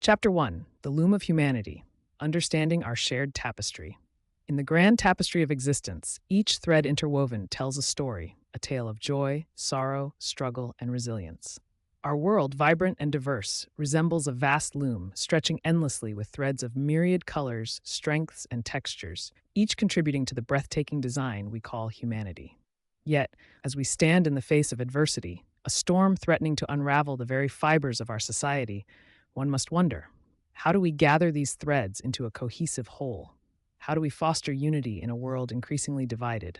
Chapter 1: The Loom of Humanity, Understanding Our Shared Tapestry. In the grand tapestry of existence, each thread interwoven tells a story, a tale of joy, sorrow, struggle, and resilience. Our world, vibrant and diverse, resembles a vast loom, stretching endlessly with threads of myriad colors, strengths, and textures, each contributing to the breathtaking design we call humanity. Yet, as we stand in the face of adversity, a storm threatening to unravel the very fibers of our society, one must wonder, how do we gather these threads into a cohesive whole? How do we foster unity in a world increasingly divided?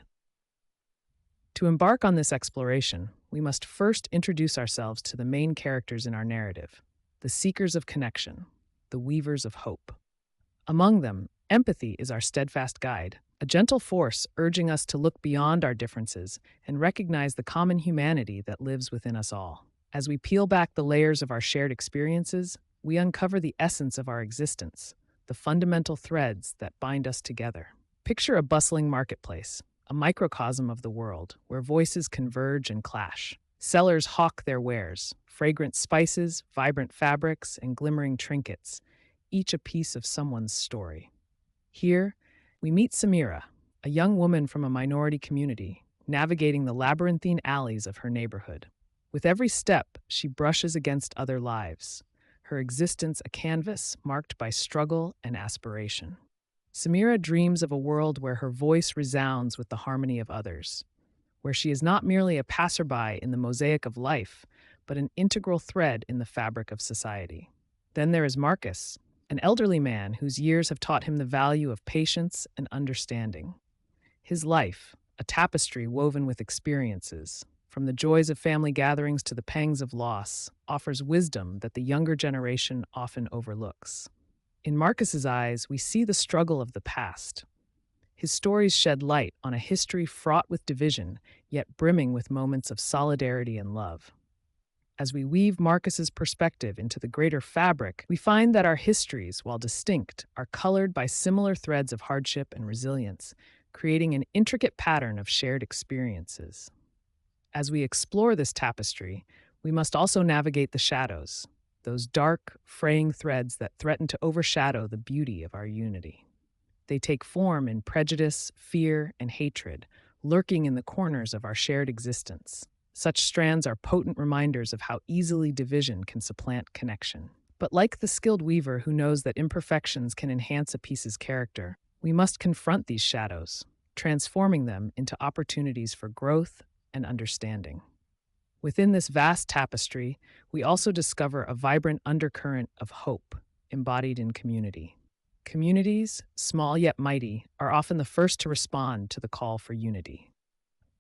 To embark on this exploration, we must first introduce ourselves to the main characters in our narrative, the seekers of connection, the weavers of hope. Among them, empathy is our steadfast guide, a gentle force urging us to look beyond our differences and recognize the common humanity that lives within us all. As we peel back the layers of our shared experiences, we uncover the essence of our existence, the fundamental threads that bind us together. Picture a bustling marketplace, a microcosm of the world where voices converge and clash. Sellers hawk their wares, fragrant spices, vibrant fabrics, and glimmering trinkets, each a piece of someone's story. Here, we meet Samira, a young woman from a minority community, navigating the labyrinthine alleys of her neighborhood. With every step, she brushes against other lives, her existence a canvas marked by struggle and aspiration. Samira dreams of a world where her voice resounds with the harmony of others, where she is not merely a passerby in the mosaic of life, but an integral thread in the fabric of society. Then there is Marcus, an elderly man whose years have taught him the value of patience and understanding. His life, a tapestry woven with experiences, from the joys of family gatherings to the pangs of loss, offers wisdom that the younger generation often overlooks. In Marcus's eyes, we see the struggle of the past. His stories shed light on a history fraught with division, yet brimming with moments of solidarity and love. As we weave Marcus's perspective into the greater fabric, we find that our histories, while distinct, are colored by similar threads of hardship and resilience, creating an intricate pattern of shared experiences. As we explore this tapestry, we must also navigate the shadows, those dark, fraying threads that threaten to overshadow the beauty of our unity. They take form in prejudice, fear, and hatred, lurking in the corners of our shared existence. Such strands are potent reminders of how easily division can supplant connection. But like the skilled weaver who knows that imperfections can enhance a piece's character, we must confront these shadows, transforming them into opportunities for growth and understanding. Within this vast tapestry, we also discover a vibrant undercurrent of hope embodied in community. Communities, small yet mighty, are often the first to respond to the call for unity.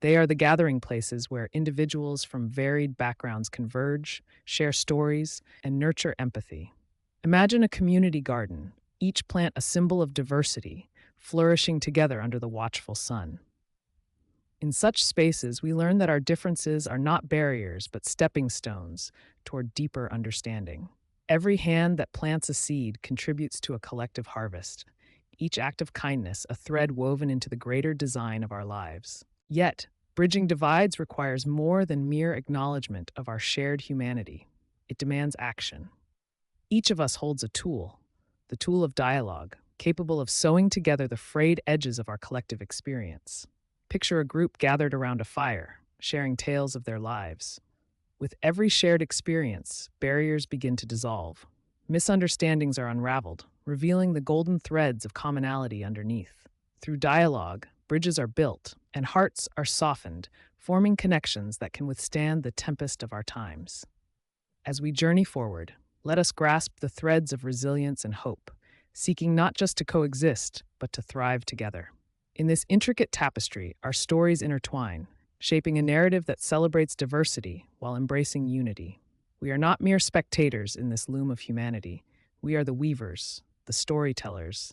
They are the gathering places where individuals from varied backgrounds converge, share stories, and nurture empathy. Imagine a community garden, each plant a symbol of diversity, flourishing together under the watchful sun. In such spaces, we learn that our differences are not barriers but stepping stones toward deeper understanding. Every hand that plants a seed contributes to a collective harvest, each act of kindness a thread woven into the greater design of our lives. Yet, bridging divides requires more than mere acknowledgement of our shared humanity. It demands action. Each of us holds a tool, the tool of dialogue, capable of sewing together the frayed edges of our collective experience. Picture a group gathered around a fire, sharing tales of their lives. With every shared experience, barriers begin to dissolve. Misunderstandings are unraveled, revealing the golden threads of commonality underneath. Through dialogue, bridges are built, and hearts are softened, forming connections that can withstand the tempest of our times. As we journey forward, let us grasp the threads of resilience and hope, seeking not just to coexist, but to thrive together. In this intricate tapestry, our stories intertwine, shaping a narrative that celebrates diversity while embracing unity. We are not mere spectators in this loom of humanity. We are the weavers, the storytellers,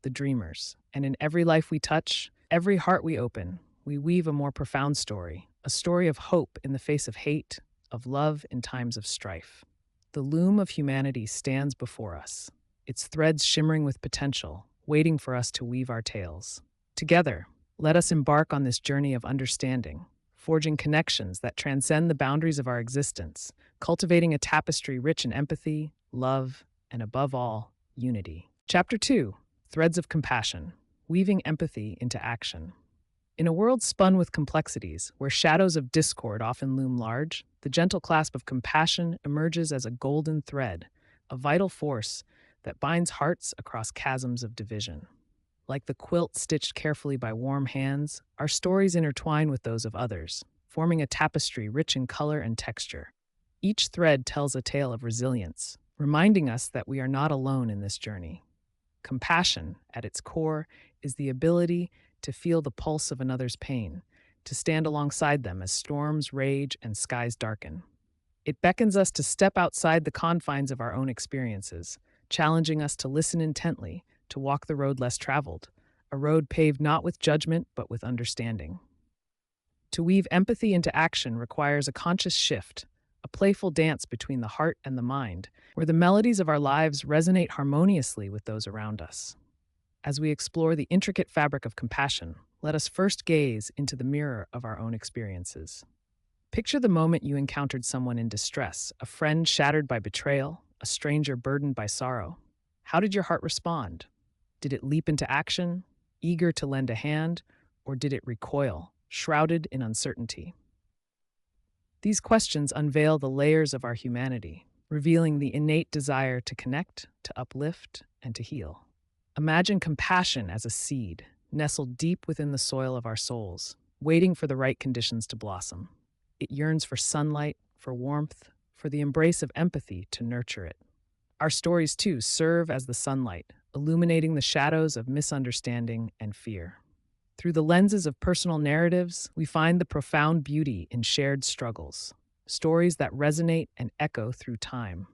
the dreamers. And in every life we touch, every heart we open, we weave a more profound story, a story of hope in the face of hate, of love in times of strife. The loom of humanity stands before us, its threads shimmering with potential, waiting for us to weave our tales. Together, let us embark on this journey of understanding, forging connections that transcend the boundaries of our existence, cultivating a tapestry rich in empathy, love, and above all, unity. Chapter 2: Threads of Compassion, Weaving Empathy into Action. In a world spun with complexities, where shadows of discord often loom large, the gentle clasp of compassion emerges as a golden thread, a vital force that binds hearts across chasms of division. Like the quilt stitched carefully by warm hands, our stories intertwine with those of others, forming a tapestry rich in color and texture. Each thread tells a tale of resilience, reminding us that we are not alone in this journey. Compassion, at its core, is the ability to feel the pulse of another's pain, to stand alongside them as storms rage and skies darken. It beckons us to step outside the confines of our own experiences, challenging us to listen intently, to walk the road less traveled, a road paved not with judgment but with understanding. To weave empathy into action requires a conscious shift, a playful dance between the heart and the mind, where the melodies of our lives resonate harmoniously with those around us. As we explore the intricate fabric of compassion, let us first gaze into the mirror of our own experiences. Picture the moment you encountered someone in distress, a friend shattered by betrayal, a stranger burdened by sorrow. How did your heart respond? Did it leap into action, eager to lend a hand, or did it recoil, shrouded in uncertainty? These questions unveil the layers of our humanity, revealing the innate desire to connect, to uplift, and to heal. Imagine compassion as a seed, nestled deep within the soil of our souls, waiting for the right conditions to blossom. It yearns for sunlight, for warmth, for the embrace of empathy to nurture it. Our stories, too, serve as the sunlight, illuminating the shadows of misunderstanding and fear. Through the lenses of personal narratives, we find the profound beauty in shared struggles, stories that resonate and echo through time.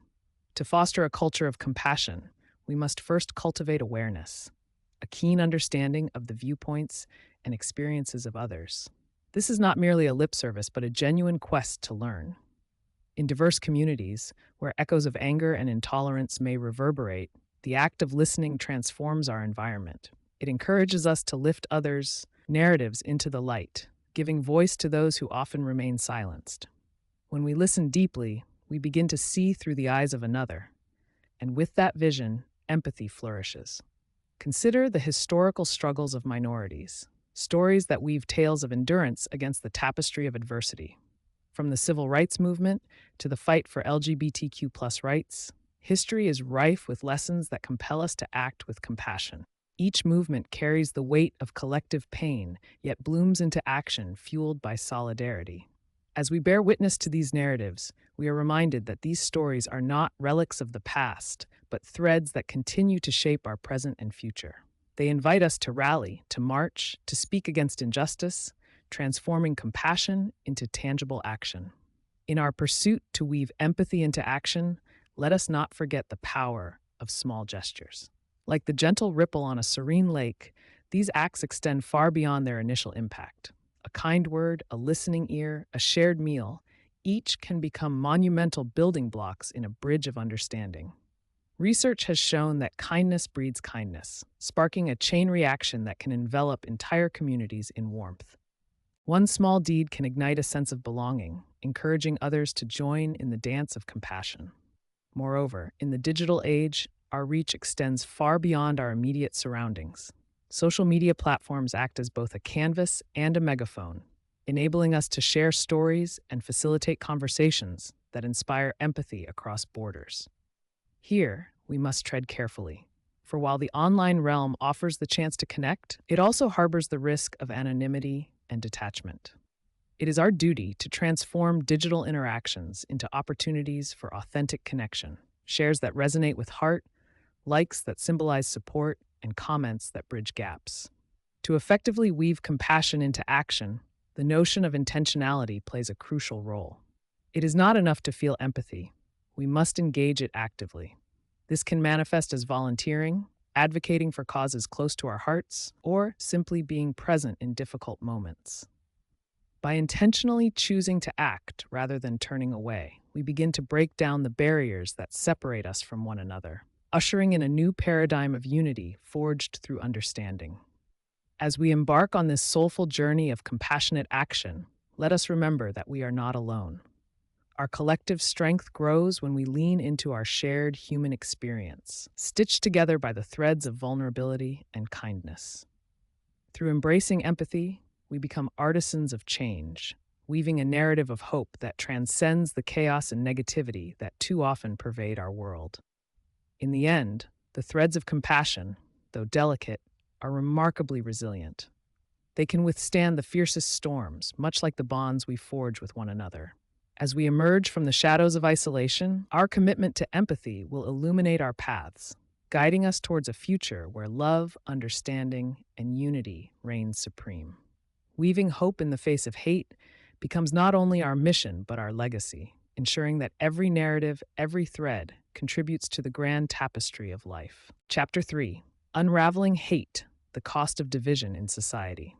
To foster a culture of compassion, we must first cultivate awareness, a keen understanding of the viewpoints and experiences of others. This is not merely a lip service, but a genuine quest to learn. In diverse communities, where echoes of anger and intolerance may reverberate, the act of listening transforms our environment. It encourages us to lift others' narratives into the light, giving voice to those who often remain silenced. When we listen deeply, we begin to see through the eyes of another, and with that vision, empathy flourishes. Consider the historical struggles of minorities, stories that weave tales of endurance against the tapestry of adversity. From the civil rights movement to the fight for LGBTQ+ rights, history is rife with lessons that compel us to act with compassion. Each movement carries the weight of collective pain, yet blooms into action fueled by solidarity. As we bear witness to these narratives, we are reminded that these stories are not relics of the past, but threads that continue to shape our present and future. They invite us to rally, to march, to speak against injustice, transforming compassion into tangible action. In our pursuit to weave empathy into action, let us not forget the power of small gestures. Like the gentle ripple on a serene lake, these acts extend far beyond their initial impact. A kind word, a listening ear, a shared meal, each can become monumental building blocks in a bridge of understanding. Research has shown that kindness breeds kindness, sparking a chain reaction that can envelop entire communities in warmth. One small deed can ignite a sense of belonging, encouraging others to join in the dance of compassion. Moreover, in the digital age, our reach extends far beyond our immediate surroundings. Social media platforms act as both a canvas and a megaphone, enabling us to share stories and facilitate conversations that inspire empathy across borders. Here, we must tread carefully, for while the online realm offers the chance to connect, it also harbors the risk of anonymity and detachment. It is our duty to transform digital interactions into opportunities for authentic connection, shares that resonate with heart, likes that symbolize support, and comments that bridge gaps. To effectively weave compassion into action, the notion of intentionality plays a crucial role. It is not enough to feel empathy. We must engage it actively. This can manifest as volunteering, advocating for causes close to our hearts, or simply being present in difficult moments. By intentionally choosing to act rather than turning away, we begin to break down the barriers that separate us from one another, ushering in a new paradigm of unity forged through understanding. As we embark on this soulful journey of compassionate action, let us remember that we are not alone. Our collective strength grows when we lean into our shared human experience, stitched together by the threads of vulnerability and kindness. Through embracing empathy, we become artisans of change, weaving a narrative of hope that transcends the chaos and negativity that too often pervade our world. In the end, the threads of compassion, though delicate, are remarkably resilient. They can withstand the fiercest storms, much like the bonds we forge with one another. As we emerge from the shadows of isolation, our commitment to empathy will illuminate our paths, guiding us towards a future where love, understanding, and unity reign supreme. Weaving hope in the face of hate becomes not only our mission but our legacy, ensuring that every narrative, every thread contributes to the grand tapestry of life. Chapter 3: Unraveling Hate, the Cost of Division in Society.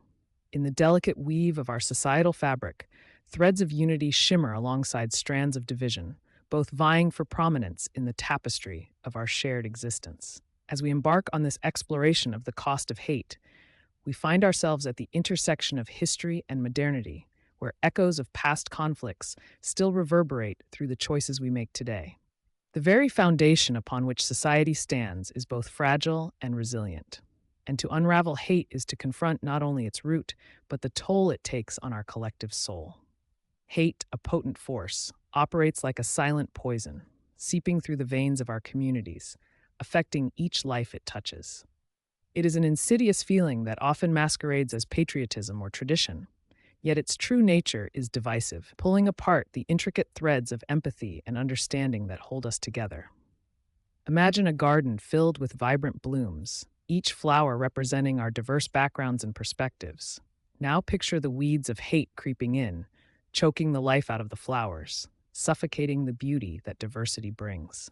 In the delicate weave of our societal fabric, threads of unity shimmer alongside strands of division, both vying for prominence in the tapestry of our shared existence. As we embark on this exploration of the cost of hate, we find ourselves at the intersection of history and modernity, where echoes of past conflicts still reverberate through the choices we make today. The very foundation upon which society stands is both fragile and resilient. And to unravel hate is to confront not only its root, but the toll it takes on our collective soul. Hate, a potent force, operates like a silent poison, seeping through the veins of our communities, affecting each life it touches. It is an insidious feeling that often masquerades as patriotism or tradition, yet its true nature is divisive, pulling apart the intricate threads of empathy and understanding that hold us together. Imagine a garden filled with vibrant blooms, each flower representing our diverse backgrounds and perspectives. Now picture the weeds of hate creeping in, choking the life out of the flowers, suffocating the beauty that diversity brings.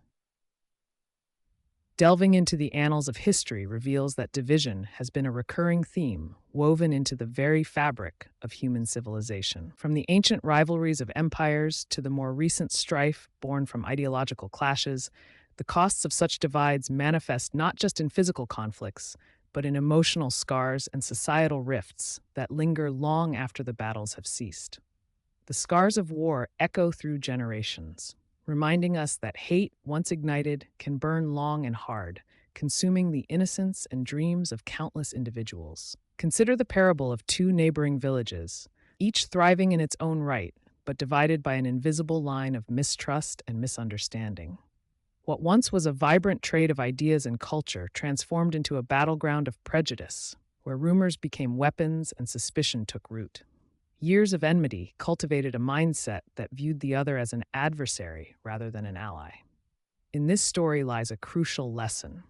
Delving into the annals of history reveals that division has been a recurring theme woven into the very fabric of human civilization. From the ancient rivalries of empires to the more recent strife born from ideological clashes, the costs of such divides manifest not just in physical conflicts, but in emotional scars and societal rifts that linger long after the battles have ceased. The scars of war echo through generations, reminding us that hate, once ignited, can burn long and hard, consuming the innocence and dreams of countless individuals. Consider the parable of two neighboring villages, each thriving in its own right, but divided by an invisible line of mistrust and misunderstanding. What once was a vibrant trade of ideas and culture transformed into a battleground of prejudice, where rumors became weapons and suspicion took root. Years of enmity cultivated a mindset that viewed the other as an adversary rather than an ally. In this story lies a crucial lesson.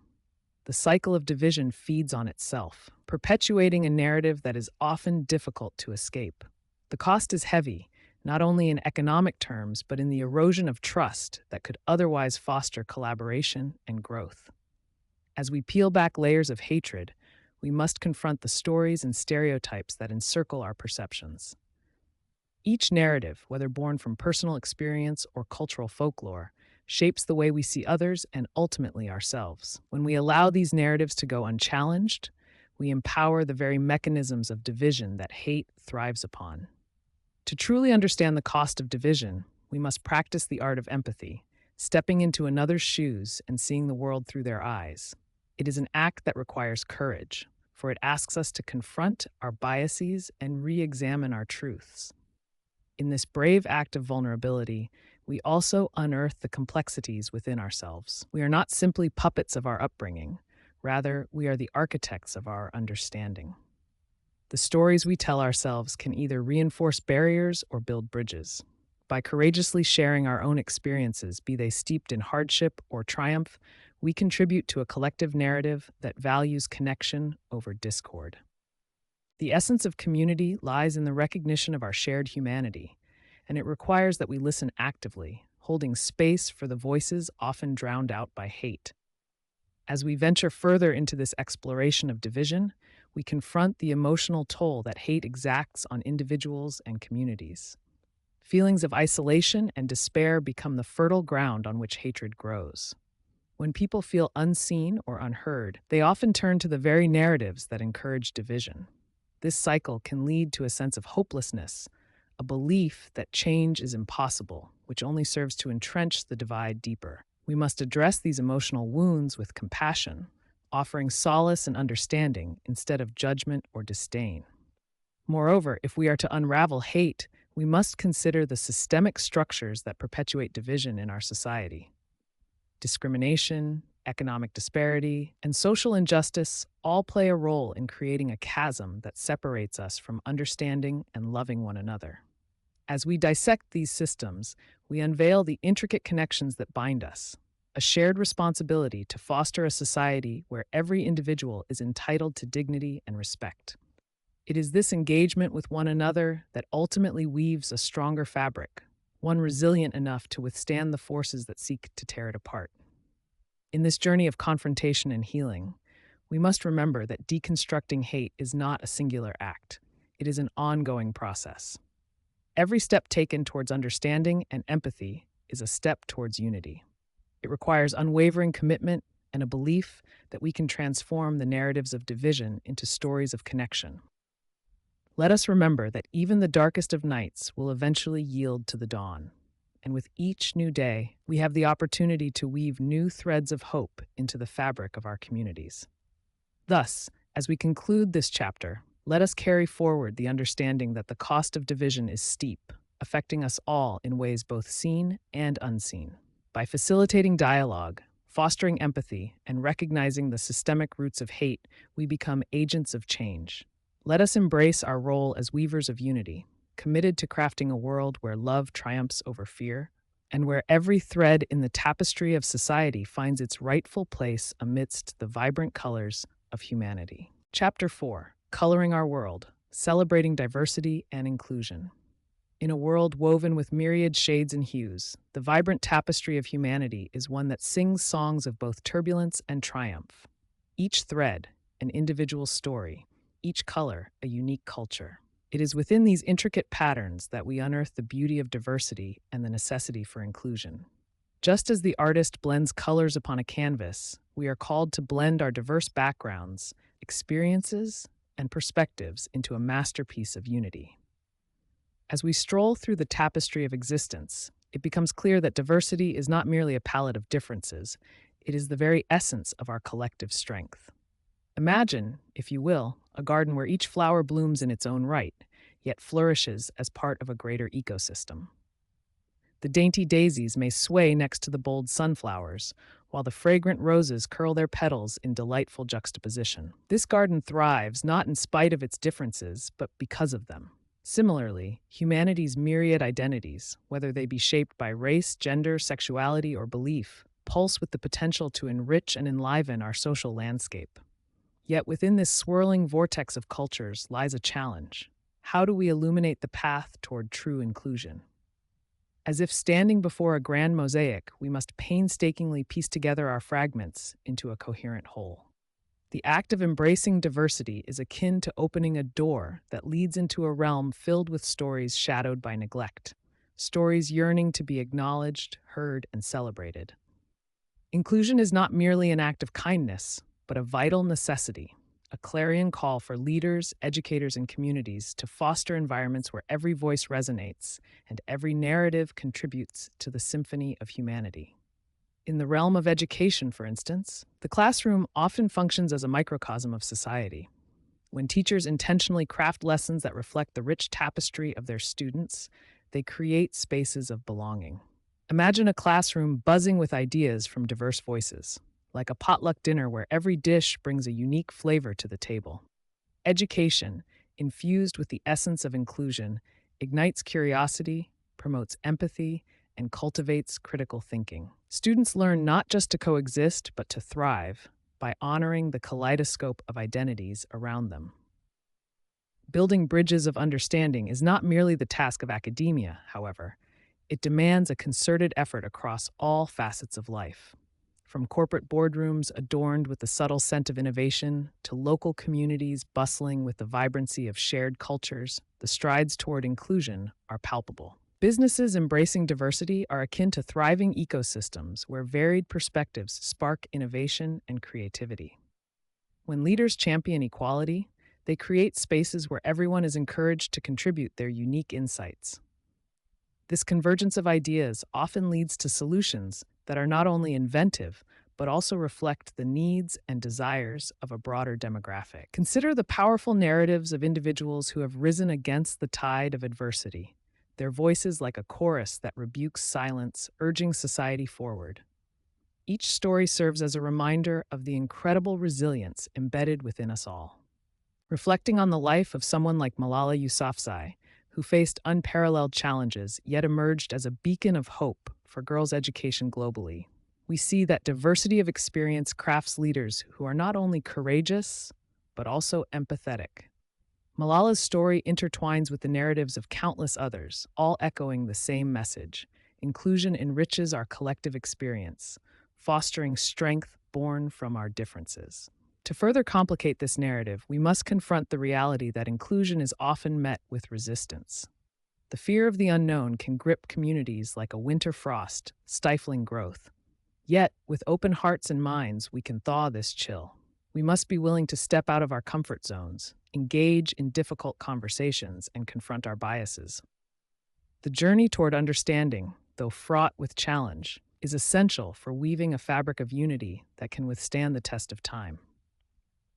The cycle of division feeds on itself, perpetuating a narrative that is often difficult to escape. The cost is heavy, not only in economic terms, but in the erosion of trust that could otherwise foster collaboration and growth. As we peel back layers of hatred, we must confront the stories and stereotypes that encircle our perceptions. Each narrative, whether born from personal experience or cultural folklore, shapes the way we see others and ultimately ourselves. When we allow these narratives to go unchallenged, we empower the very mechanisms of division that hate thrives upon. To truly understand the cost of division, we must practice the art of empathy, stepping into another's shoes and seeing the world through their eyes. It is an act that requires courage, for it asks us to confront our biases and re-examine our truths. In this brave act of vulnerability, we also unearth the complexities within ourselves. We are not simply puppets of our upbringing. Rather, we are the architects of our understanding. The stories we tell ourselves can either reinforce barriers or build bridges. By courageously sharing our own experiences, be they steeped in hardship or triumph, we contribute to a collective narrative that values connection over discord. The essence of community lies in the recognition of our shared humanity, and it requires that we listen actively, holding space for the voices often drowned out by hate. As we venture further into this exploration of division, we confront the emotional toll that hate exacts on individuals and communities. Feelings of isolation and despair become the fertile ground on which hatred grows. When people feel unseen or unheard, they often turn to the very narratives that encourage division. This cycle can lead to a sense of hopelessness, a belief that change is impossible, which only serves to entrench the divide deeper. We must address these emotional wounds with compassion, offering solace and understanding instead of judgment or disdain. Moreover, if we are to unravel hate, we must consider the systemic structures that perpetuate division in our society. Discrimination, economic disparity, and social injustice all play a role in creating a chasm that separates us from understanding and loving one another. As we dissect these systems, we unveil the intricate connections that bind us, a shared responsibility to foster a society where every individual is entitled to dignity and respect. It is this engagement with one another that ultimately weaves a stronger fabric, one resilient enough to withstand the forces that seek to tear it apart. In this journey of confrontation and healing, we must remember that deconstructing hate is not a singular act. It is an ongoing process. Every step taken towards understanding and empathy is a step towards unity. It requires unwavering commitment and a belief that we can transform the narratives of division into stories of connection. Let us remember that even the darkest of nights will eventually yield to the dawn. And with each new day, we have the opportunity to weave new threads of hope into the fabric of our communities. Thus, as we conclude this chapter, let us carry forward the understanding that the cost of division is steep, affecting us all in ways both seen and unseen. By facilitating dialogue, fostering empathy, and recognizing the systemic roots of hate, we become agents of change. Let us embrace our role as weavers of unity, committed to crafting a world where love triumphs over fear, and where every thread in the tapestry of society finds its rightful place amidst the vibrant colors of humanity. Chapter 4: Coloring Our World, Celebrating Diversity and Inclusion. In a world woven with myriad shades and hues, the vibrant tapestry of humanity is one that sings songs of both turbulence and triumph. Each thread, an individual story, each color, a unique culture. It is within these intricate patterns that we unearth the beauty of diversity and the necessity for inclusion. Just as the artist blends colors upon a canvas, we are called to blend our diverse backgrounds, experiences, and perspectives into a masterpiece of unity. As we stroll through the tapestry of existence, it becomes clear that diversity is not merely a palette of differences, it is the very essence of our collective strength. Imagine, if you will, a garden where each flower blooms in its own right, yet flourishes as part of a greater ecosystem. The dainty daisies may sway next to the bold sunflowers, while the fragrant roses curl their petals in delightful juxtaposition. This garden thrives not in spite of its differences, but because of them. Similarly, humanity's myriad identities, whether they be shaped by race, gender, sexuality, or belief, pulse with the potential to enrich and enliven our social landscape. Yet within this swirling vortex of cultures lies a challenge. How do we illuminate the path toward true inclusion? As if standing before a grand mosaic, we must painstakingly piece together our fragments into a coherent whole. The act of embracing diversity is akin to opening a door that leads into a realm filled with stories shadowed by neglect, stories yearning to be acknowledged, heard, and celebrated. Inclusion is not merely an act of kindness, but a vital necessity, a clarion call for leaders, educators, and communities to foster environments where every voice resonates and every narrative contributes to the symphony of humanity. In the realm of education, for instance, the classroom often functions as a microcosm of society. When teachers intentionally craft lessons that reflect the rich tapestry of their students, they create spaces of belonging. Imagine a classroom buzzing with ideas from diverse voices, like a potluck dinner where every dish brings a unique flavor to the table. Education, infused with the essence of inclusion, ignites curiosity, promotes empathy, and cultivates critical thinking. Students learn not just to coexist, but to thrive by honoring the kaleidoscope of identities around them. Building bridges of understanding is not merely the task of academia, however. It demands a concerted effort across all facets of life. From corporate boardrooms adorned with the subtle scent of innovation to local communities bustling with the vibrancy of shared cultures, the strides toward inclusion are palpable. Businesses embracing diversity are akin to thriving ecosystems where varied perspectives spark innovation and creativity. When leaders champion equality, They create spaces where everyone is encouraged to contribute their unique insights. This convergence of ideas often leads to solutions that are not only inventive, but also reflect the needs and desires of a broader demographic. Consider the powerful narratives of individuals who have risen against the tide of adversity, their voices like a chorus that rebukes silence, urging society forward. Each story serves as a reminder of the incredible resilience embedded within us all. Reflecting on the life of someone like Malala Yousafzai, who faced unparalleled challenges yet emerged as a beacon of hope for girls' education globally, we see that diversity of experience crafts leaders who are not only courageous, but also empathetic. Malala's story intertwines with the narratives of countless others, all echoing the same message. Inclusion enriches our collective experience, fostering strength born from our differences. To further complicate this narrative, we must confront the reality that inclusion is often met with resistance. The fear of the unknown can grip communities like a winter frost, stifling growth. Yet, with open hearts and minds, we can thaw this chill. We must be willing to step out of our comfort zones, engage in difficult conversations, and confront our biases. The journey toward understanding, though fraught with challenge, is essential for weaving a fabric of unity that can withstand the test of time.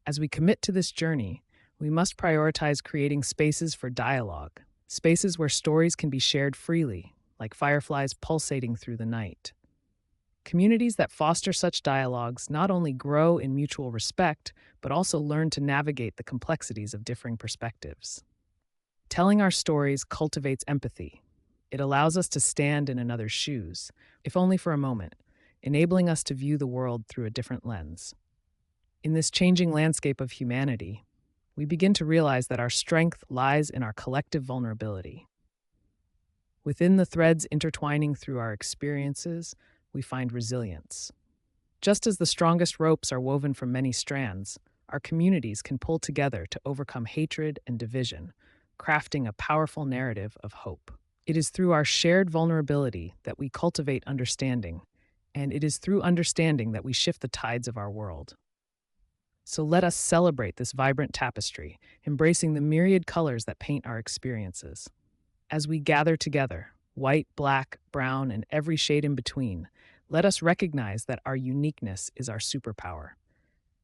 As we commit to this journey, we must prioritize creating spaces for dialogue, spaces where stories can be shared freely, like fireflies pulsating through the night. Communities that foster such dialogues not only grow in mutual respect, but also learn to navigate the complexities of differing perspectives. Telling our stories cultivates empathy. It allows us to stand in another's shoes, if only for a moment, enabling us to view the world through a different lens. In this changing landscape of humanity, we begin to realize that our strength lies in our collective vulnerability. Within the threads intertwining through our experiences, we find resilience. Just as the strongest ropes are woven from many strands, our communities can pull together to overcome hatred and division, crafting a powerful narrative of hope. It is through our shared vulnerability that we cultivate understanding, and it is through understanding that we shift the tides of our world. So let us celebrate this vibrant tapestry, embracing the myriad colors that paint our experiences. As we gather together, white, black, brown, and every shade in between, let us recognize that our uniqueness is our superpower.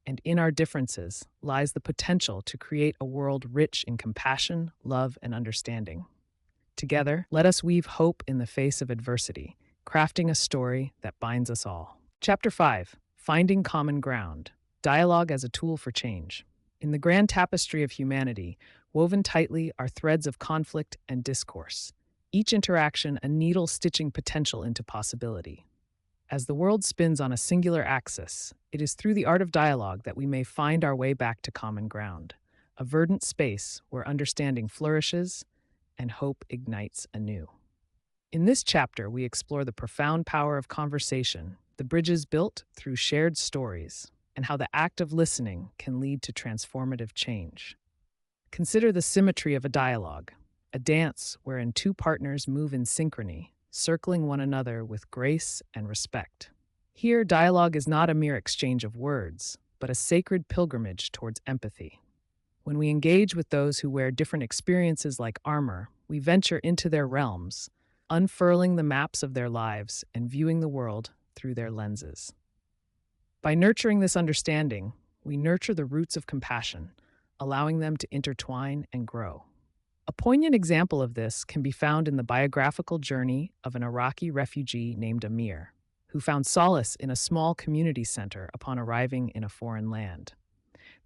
And in our differences lies the potential to create a world rich in compassion, love, and understanding. Together, let us weave hope in the face of adversity, crafting a story that binds us all. Chapter 5: Finding Common Ground. Dialogue as a Tool for Change. In the grand tapestry of humanity, woven tightly are threads of conflict and discourse, each interaction a needle stitching potential into possibility. As the world spins on a singular axis, it is through the art of dialogue that we may find our way back to common ground, a verdant space where understanding flourishes and hope ignites anew. In this chapter, we explore the profound power of conversation, the bridges built through shared stories, and how the act of listening can lead to transformative change. Consider the symmetry of a dialogue, a dance wherein two partners move in synchrony, circling one another with grace and respect. Here, dialogue is not a mere exchange of words, but a sacred pilgrimage towards empathy. When we engage with those who wear different experiences like armor, we venture into their realms, unfurling the maps of their lives and viewing the world through their lenses. By nurturing this understanding, we nurture the roots of compassion, allowing them to intertwine and grow. A poignant example of this can be found in the biographical journey of an Iraqi refugee named Amir, who found solace in a small community center upon arriving in a foreign land.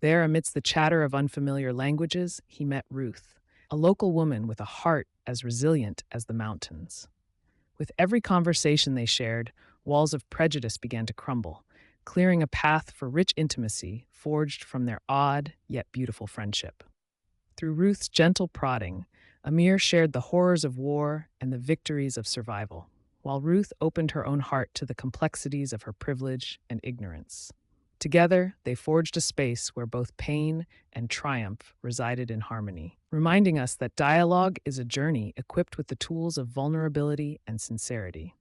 There, amidst the chatter of unfamiliar languages, he met Ruth, a local woman with a heart as resilient as the mountains. With every conversation they shared, walls of prejudice began to crumble, clearing a path for rich intimacy forged from their odd yet beautiful friendship. Through Ruth's gentle prodding, Amir shared the horrors of war and the victories of survival, while Ruth opened her own heart to the complexities of her privilege and ignorance. Together, they forged a space where both pain and triumph resided in harmony, reminding us that dialogue is a journey equipped with the tools of vulnerability and sincerity.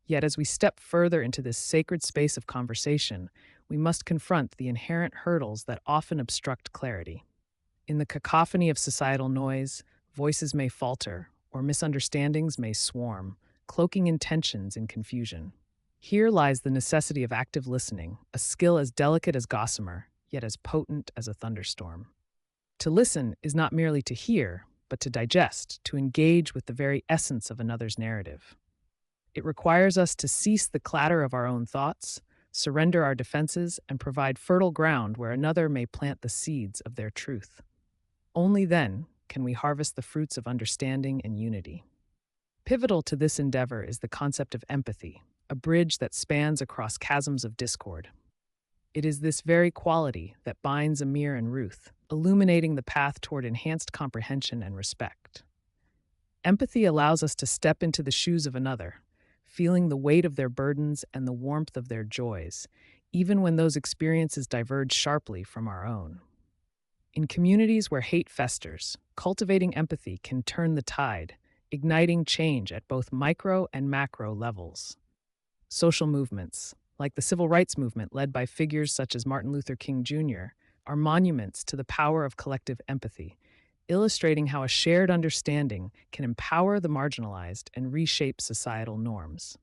Yet as we step further into this sacred space of conversation, we must confront the inherent hurdles that often obstruct clarity. In the cacophony of societal noise, voices may falter, or misunderstandings may swarm, cloaking intentions in confusion. Here lies the necessity of active listening, a skill as delicate as gossamer, yet as potent as a thunderstorm. To listen is not merely to hear, but to digest, to engage with the very essence of another's narrative. It requires us to cease the clatter of our own thoughts, surrender our defenses, and provide fertile ground where another may plant the seeds of their truth. Only then can we harvest the fruits of understanding and unity. Pivotal to this endeavor is the concept of empathy, a bridge that spans across chasms of discord. It is this very quality that binds Amir and Ruth, illuminating the path toward enhanced comprehension and respect. Empathy allows us to step into the shoes of another, feeling the weight of their burdens and the warmth of their joys, even when those experiences diverge sharply from our own. In communities where hate festers, cultivating empathy can turn the tide, igniting change at both micro and macro levels. Social movements, like the civil rights movement led by figures such as Martin Luther King Jr., are monuments to the power of collective empathy, illustrating how a shared understanding can empower the marginalized and reshape societal norms.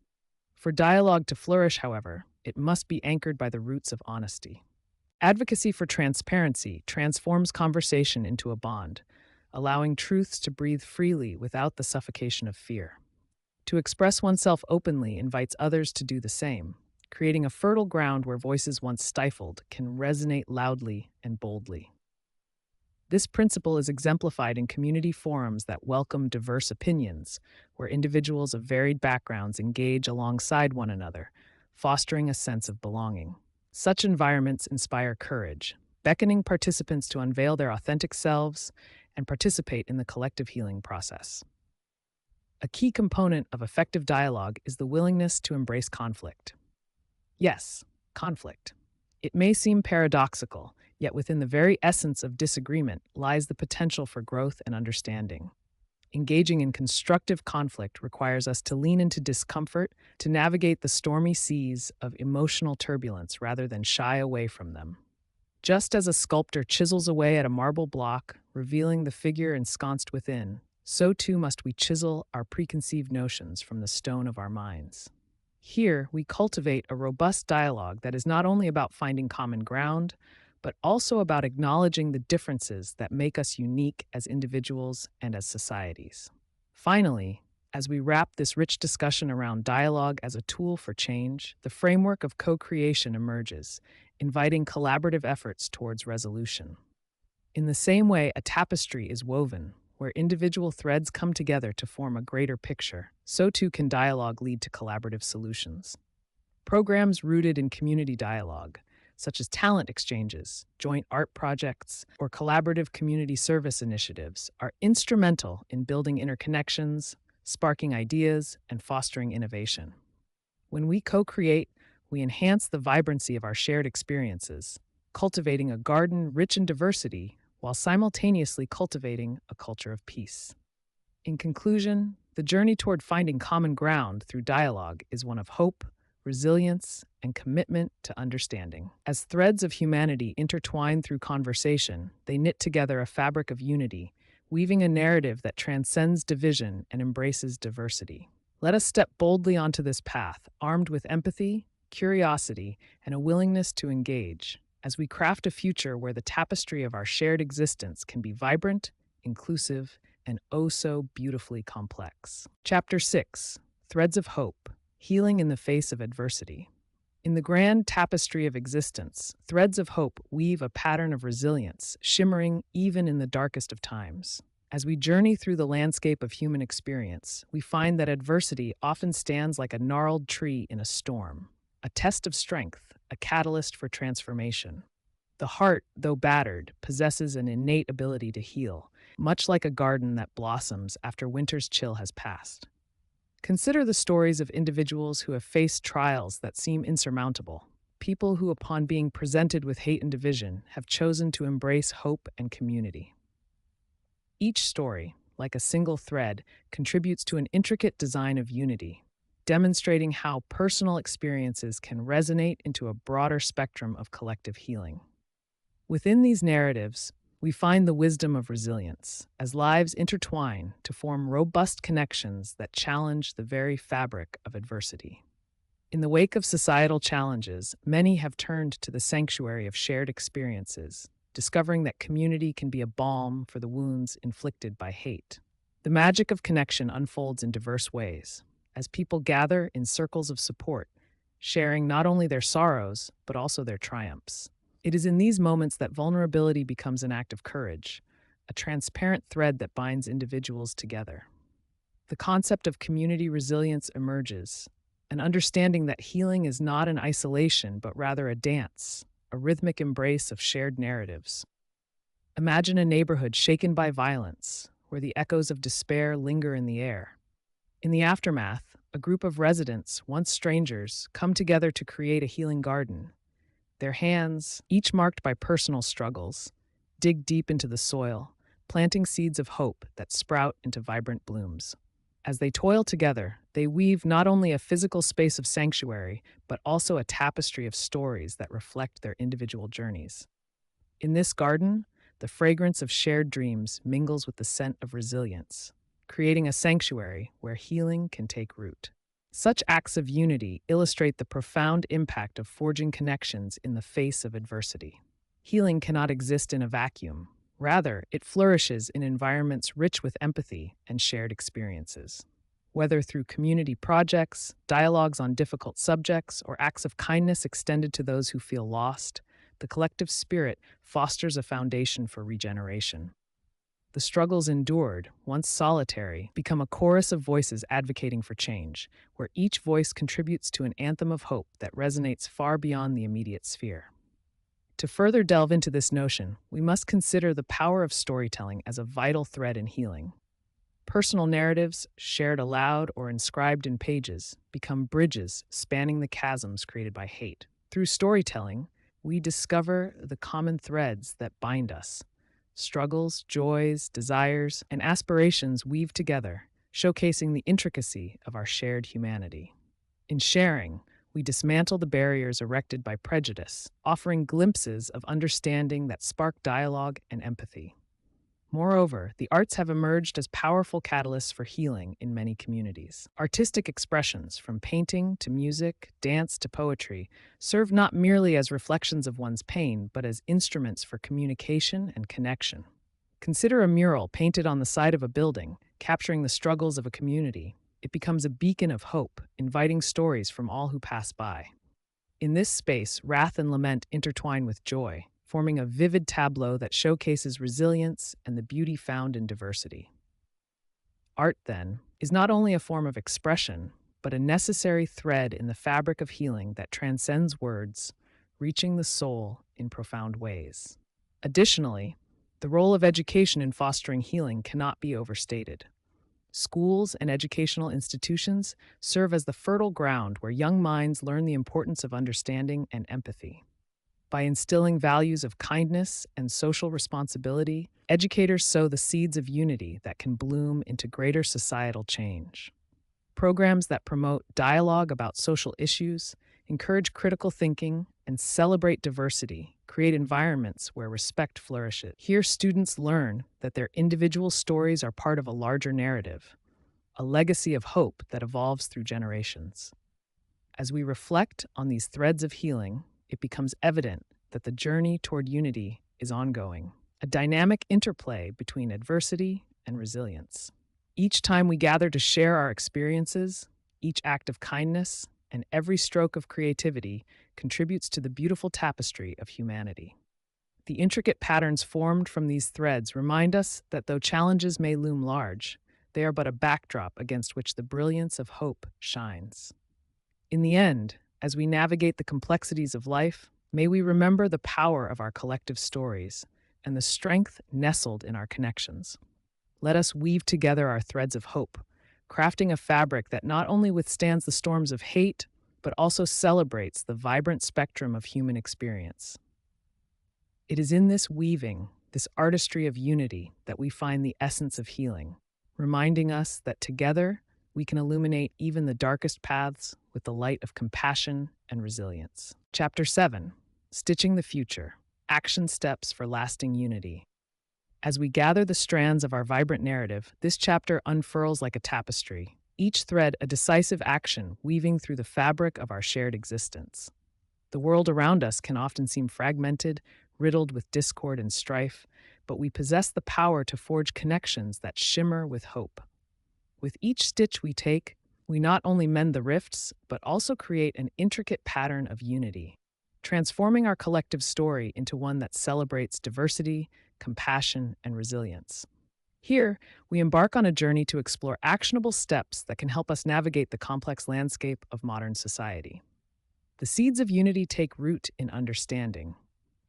For dialogue to flourish, however, it must be anchored by the roots of honesty. Advocacy for transparency transforms conversation into a bond, allowing truths to breathe freely without the suffocation of fear. To express oneself openly invites others to do the same, creating a fertile ground where voices once stifled can resonate loudly and boldly. This principle is exemplified in community forums that welcome diverse opinions, where individuals of varied backgrounds engage alongside one another, fostering a sense of belonging. Such environments inspire courage, beckoning participants to unveil their authentic selves and participate in the collective healing process. A key component of effective dialogue is the willingness to embrace conflict. Yes, conflict. It may seem paradoxical, yet within the very essence of disagreement lies the potential for growth and understanding. Engaging in constructive conflict requires us to lean into discomfort, to navigate the stormy seas of emotional turbulence rather than shy away from them. Just as a sculptor chisels away at a marble block, revealing the figure ensconced within, so too must we chisel our preconceived notions from the stone of our minds. Here, we cultivate a robust dialogue that is not only about finding common ground, but also about acknowledging the differences that make us unique as individuals and as societies. Finally, as we wrap this rich discussion around dialogue as a tool for change, the framework of co-creation emerges, inviting collaborative efforts towards resolution. In the same way a tapestry is woven, where individual threads come together to form a greater picture, so too can dialogue lead to collaborative solutions. Programs rooted in community dialogue, such as talent exchanges, joint art projects, or collaborative community service initiatives, are instrumental in building interconnections, sparking ideas, and fostering innovation. When we co-create, we enhance the vibrancy of our shared experiences, cultivating a garden rich in diversity while simultaneously cultivating a culture of peace. In conclusion, the journey toward finding common ground through dialogue is one of hope, resilience, and commitment to understanding. As threads of humanity intertwine through conversation, they knit together a fabric of unity, weaving a narrative that transcends division and embraces diversity. Let us step boldly onto this path, armed with empathy, curiosity, and a willingness to engage, as we craft a future where the tapestry of our shared existence can be vibrant, inclusive, and oh so beautifully complex. Chapter 6: Threads of Hope, Healing in the Face of Adversity. In the grand tapestry of existence, threads of hope weave a pattern of resilience, shimmering even in the darkest of times. As we journey through the landscape of human experience, we find that adversity often stands like a gnarled tree in a storm, a test of strength, a catalyst for transformation. The heart, though battered, possesses an innate ability to heal, much like a garden that blossoms after winter's chill has passed. Consider the stories of individuals who have faced trials that seem insurmountable, people who, upon being presented with hate and division, have chosen to embrace hope and community. Each story, like a single thread, contributes to an intricate design of unity, demonstrating how personal experiences can resonate into a broader spectrum of collective healing. Within these narratives, we find the wisdom of resilience as lives intertwine to form robust connections that challenge the very fabric of adversity. In the wake of societal challenges, many have turned to the sanctuary of shared experiences, discovering that community can be a balm for the wounds inflicted by hate. The magic of connection unfolds in diverse ways, as people gather in circles of support, sharing not only their sorrows, but also their triumphs. It is in these moments that vulnerability becomes an act of courage, a transparent thread that binds individuals together. The concept of community resilience emerges, an understanding that healing is not an isolation, but rather a dance, a rhythmic embrace of shared narratives. Imagine a neighborhood shaken by violence, where the echoes of despair linger in the air. In the aftermath, a group of residents, once strangers, come together to create a healing garden. Their hands, each marked by personal struggles, dig deep into the soil, planting seeds of hope that sprout into vibrant blooms. As they toil together, they weave not only a physical space of sanctuary, but also a tapestry of stories that reflect their individual journeys. In this garden, the fragrance of shared dreams mingles with the scent of resilience, creating a sanctuary where healing can take root. Such acts of unity illustrate the profound impact of forging connections in the face of adversity. Healing cannot exist in a vacuum. Rather, it flourishes in environments rich with empathy and shared experiences. Whether through community projects, dialogues on difficult subjects, or acts of kindness extended to those who feel lost, the collective spirit fosters a foundation for regeneration. The struggles endured, once solitary, become a chorus of voices advocating for change, where each voice contributes to an anthem of hope that resonates far beyond the immediate sphere. To further delve into this notion, we must consider the power of storytelling as a vital thread in healing. Personal narratives, shared aloud or inscribed in pages, become bridges spanning the chasms created by hate. Through storytelling, we discover the common threads that bind us. Struggles, joys, desires, and aspirations weave together, showcasing the intricacy of our shared humanity. In sharing, we dismantle the barriers erected by prejudice, offering glimpses of understanding that spark dialogue and empathy. Moreover, the arts have emerged as powerful catalysts for healing in many communities. Artistic expressions, from painting to music, dance to poetry, serve not merely as reflections of one's pain, but as instruments for communication and connection. Consider a mural painted on the side of a building, capturing the struggles of a community. It becomes a beacon of hope, inviting stories from all who pass by. In this space, wrath and lament intertwine with joy, forming a vivid tableau that showcases resilience and the beauty found in diversity. Art, then, is not only a form of expression, but a necessary thread in the fabric of healing that transcends words, reaching the soul in profound ways. Additionally, the role of education in fostering healing cannot be overstated. Schools and educational institutions serve as the fertile ground where young minds learn the importance of understanding and empathy. By instilling values of kindness and social responsibility, educators sow the seeds of unity that can bloom into greater societal change. Programs that promote dialogue about social issues, encourage critical thinking, and celebrate diversity create environments where respect flourishes. Here, students learn that their individual stories are part of a larger narrative, a legacy of hope that evolves through generations. As we reflect on these threads of healing, it becomes evident that the journey toward unity is ongoing, a dynamic interplay between adversity and resilience. Each time we gather to share our experiences, each act of kindness, and every stroke of creativity contributes to the beautiful tapestry of humanity. The intricate patterns formed from these threads remind us that though challenges may loom large, they are but a backdrop against which the brilliance of hope shines. In the end, as we navigate the complexities of life, may we remember the power of our collective stories and the strength nestled in our connections. Let us weave together our threads of hope, crafting a fabric that not only withstands the storms of hate, but also celebrates the vibrant spectrum of human experience. It is in this weaving, this artistry of unity, that we find the essence of healing, reminding us that together we can illuminate even the darkest paths with the light of compassion and resilience. Chapter 7: Stitching the Future: Action Steps for Lasting Unity. As we gather the strands of our vibrant narrative, this chapter unfurls like a tapestry, each thread a decisive action weaving through the fabric of our shared existence. The world around us can often seem fragmented, riddled with discord and strife, but we possess the power to forge connections that shimmer with hope. With each stitch we take, we not only mend the rifts, but also create an intricate pattern of unity, transforming our collective story into one that celebrates diversity, compassion, and resilience. Here, we embark on a journey to explore actionable steps that can help us navigate the complex landscape of modern society. The seeds of unity take root in understanding,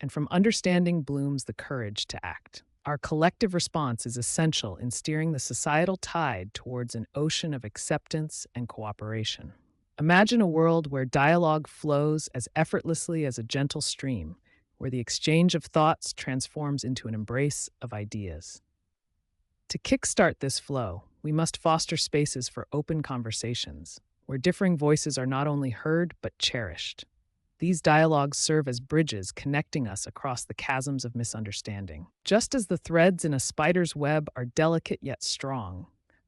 and from understanding blooms the courage to act. Our collective response is essential in steering the societal tide towards an ocean of acceptance and cooperation. Imagine a world where dialogue flows as effortlessly as a gentle stream, where the exchange of thoughts transforms into an embrace of ideas. To kickstart this flow, we must foster spaces for open conversations, where differing voices are not only heard but cherished. These dialogues serve as bridges connecting us across the chasms of misunderstanding. Just as the threads in a spider's web are delicate yet strong,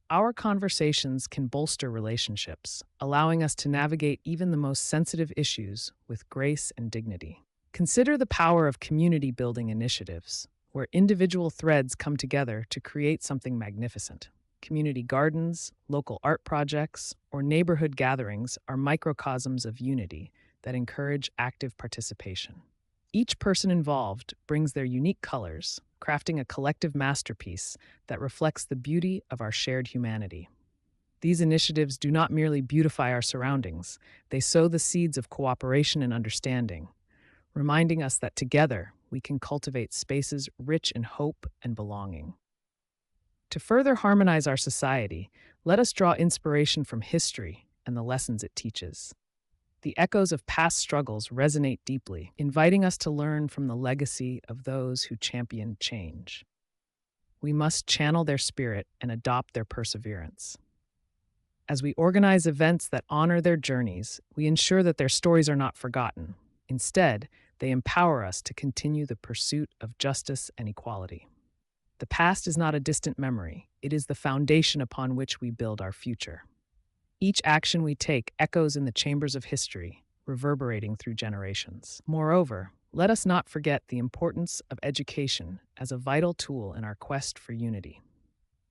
our conversations can bolster relationships, allowing us to navigate even the most sensitive issues with grace and dignity. Consider the power of community building initiatives, where individual threads come together to create something magnificent. Community gardens, local art projects, or neighborhood gatherings are microcosms of unity that encourage active participation. Each person involved brings their unique colors, crafting a collective masterpiece that reflects the beauty of our shared humanity. These initiatives do not merely beautify our surroundings, they sow the seeds of cooperation and understanding, reminding us that together we can cultivate spaces rich in hope and belonging. To further harmonize our society, let us draw inspiration from history and the lessons it teaches. The echoes of past struggles resonate deeply, inviting us to learn from the legacy of those who championed change. We must channel their spirit and adopt their perseverance. As we organize events that honor their journeys, we ensure that their stories are not forgotten. Instead, they empower us to continue the pursuit of justice and equality. The past is not a distant memory, it is the foundation upon which we build our future. Each action we take echoes in the chambers of history, reverberating through generations. Moreover, let us not forget the importance of education as a vital tool in our quest for unity.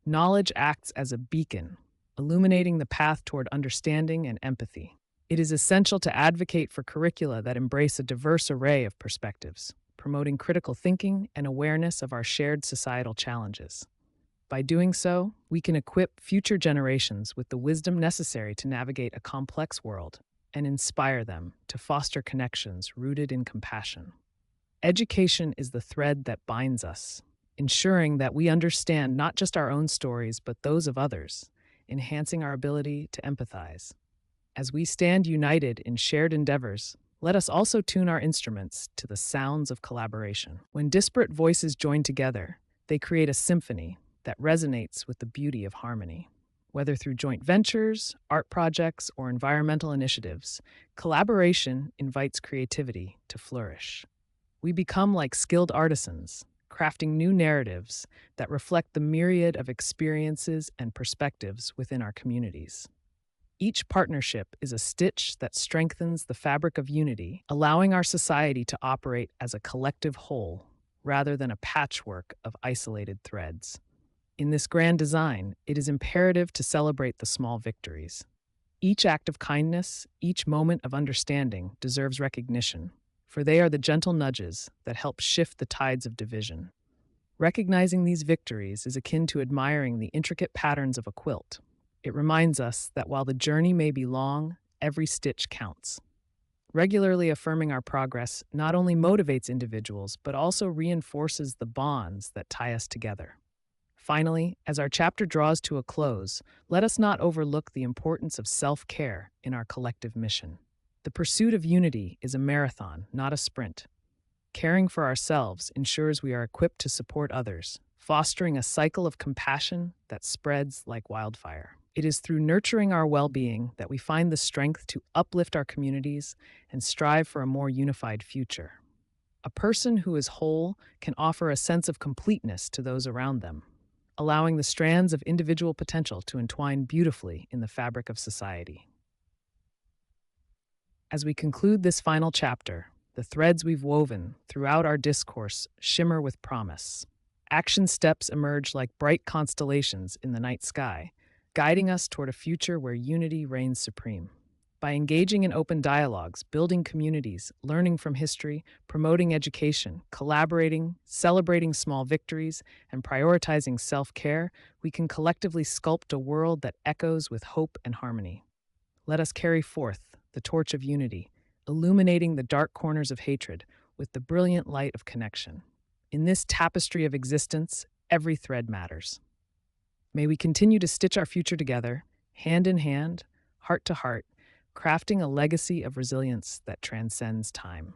Knowledge acts as a beacon, illuminating the path toward understanding and empathy. It is essential to advocate for curricula that embrace a diverse array of perspectives, promoting critical thinking and awareness of our shared societal challenges. By doing so, we can equip future generations with the wisdom necessary to navigate a complex world and inspire them to foster connections rooted in compassion. Education is the thread that binds us, ensuring that we understand not just our own stories but those of others, enhancing our ability to empathize. As we stand united in shared endeavors, let us also tune our instruments to the sounds of collaboration. When disparate voices join together, they create a symphony that resonates with the beauty of harmony. Whether through joint ventures, art projects, or environmental initiatives, collaboration invites creativity to flourish. We become like skilled artisans, crafting new narratives that reflect the myriad of experiences and perspectives within our communities. Each partnership is a stitch that strengthens the fabric of unity, allowing our society to operate as a collective whole rather than a patchwork of isolated threads. In this grand design, it is imperative to celebrate the small victories. Each act of kindness, each moment of understanding deserves recognition, for they are the gentle nudges that help shift the tides of division. Recognizing these victories is akin to admiring the intricate patterns of a quilt. It reminds us that while the journey may be long, every stitch counts. Regularly affirming our progress not only motivates individuals, but also reinforces the bonds that tie us together. Finally, as our chapter draws to a close, let us not overlook the importance of self-care in our collective mission. The pursuit of unity is a marathon, not a sprint. Caring for ourselves ensures we are equipped to support others, fostering a cycle of compassion that spreads like wildfire. It is through nurturing our well-being that we find the strength to uplift our communities and strive for a more unified future. A person who is whole can offer a sense of completeness to those around them, allowing the strands of individual potential to entwine beautifully in the fabric of society. As we conclude this final chapter, the threads we've woven throughout our discourse shimmer with promise. Action steps emerge like bright constellations in the night sky, guiding us toward a future where unity reigns supreme. By engaging in open dialogues, building communities, learning from history, promoting education, collaborating, celebrating small victories, and prioritizing self care, we can collectively sculpt a world that echoes with hope and harmony. Let us carry forth the torch of unity, illuminating the dark corners of hatred with the brilliant light of connection. In this tapestry of existence, every thread matters. May we continue to stitch our future together, hand in hand, heart to heart, crafting a legacy of resilience that transcends time.